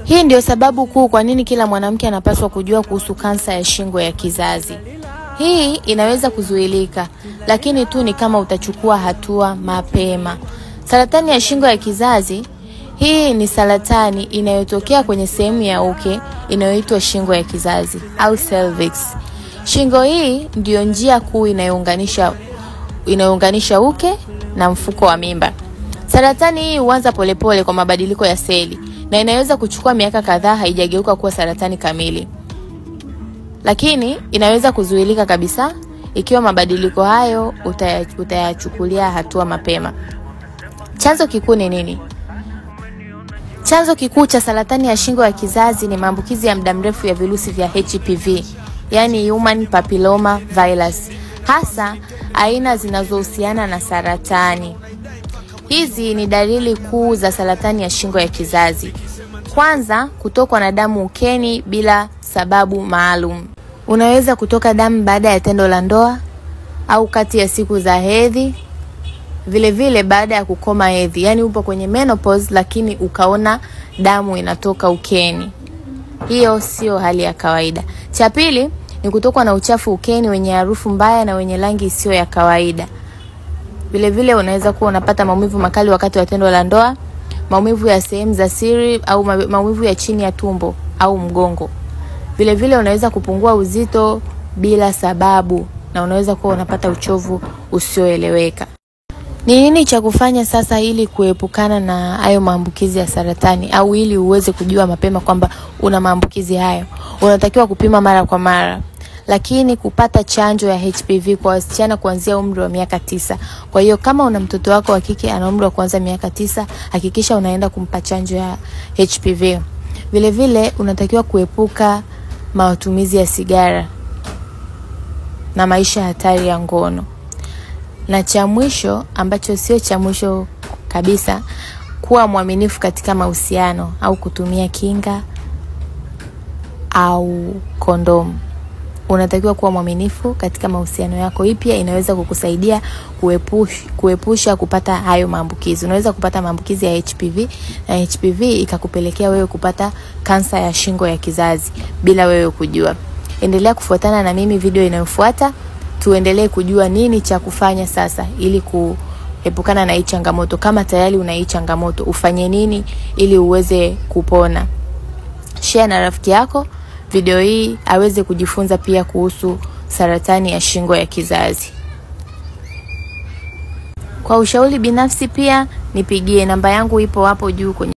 Hii ndio sababu kuu kwa nini kila mwanamke anapaswa kujua kuhusu kansa ya shingo ya kizazi. Hii inaweza kuzuilika, lakini tu ni kama utachukua hatua mapema. Saratani ya shingo ya kizazi, hii ni saratani inayotokea kwenye sehemu ya uke inayoitwa shingo ya kizazi au cervix. Shingo hii ndio njia kuu inayounganisha uke na mfuko wa mimba. Saratani hii huanza polepole kwa mabadiliko ya seli na inaweza kuchukua miaka kadhaa haijageuka kuwa saratani kamili. Lakini inaweza kuzuilika kabisa ikiwa mabadiliko hayo utayachukulia hatua mapema. Chanzo kikuu ni nini? Chanzo kikuu cha saratani ya shingo ya kizazi ni maambukizi ya muda mrefu ya virusi vya HPV, yani Human Papilloma Virus, hasa aina zinazohusiana na saratani. Hizi ni dalili kuu za saratani ya shingo ya kizazi. Kwanza, kutokwa na damu ukeni bila sababu maalum. Unaweza kutoka damu baada ya tendo la ndoa au kati ya siku za hedhi. Vile vile baada ya kukoma hedhi, yani upo kwenye menopause lakini ukaona damu inatoka ukeni. Hiyo sio hali ya kawaida. Cha pili ni kutokwa na uchafu ukeni wenye harufu mbaya na wenye rangi isiyo ya kawaida. Vile vile unaweza kuwa unapata maumivu makali wakati wa tendo la ndoa, maumivu ya sehemu za siri au maumivu ya chini ya tumbo au mgongo. Vile vile unaweza kupungua uzito bila sababu na unaweza kuwa unapata uchovu usioeleweka. Ni nini cha kufanya sasa ili kuepukana na hayo maambukizi ya saratani au ili uweze kujua mapema kwamba una maambukizi hayo? Unatakiwa kupima mara kwa mara. Lakini kupata chanjo ya HPV kwa wasichana kuanzia umri wa miaka 9. Kwa hiyo kama una mtoto wako wa kike ana umri wa kuanza miaka 9, hakikisha unaenda kumpa chanjo ya HPV. Vile vile unatakiwa kuepuka matumizi ya sigara na maisha hatari ya ngono. Na cha mwisho ambacho sio cha mwisho kabisa, kuwa mwaminifu katika mahusiano au kutumia kinga au kondomu. Unatakiwa kuwa mwaminifu katika mahusiano yako. Hii pia inaweza kukusaidia kuepusha kupata hayo maambukizi. Unaweza kupata maambukizi ya HPV na HPV ikakupelekea wewe kupata kansa ya shingo ya kizazi bila wewe kujua. Endelea kufuatana na mimi video inayofuata. Tuendelee kujua nini cha kufanya sasa ili kuepukana na hii changamoto. Kama tayari una hii changamoto, ufanye nini ili uweze kupona? Share na rafiki yako video hii aweze kujifunza pia kuhusu saratani ya shingo ya kizazi. Kwa ushauri binafsi pia nipigie, namba yangu ipo hapo juu kwenye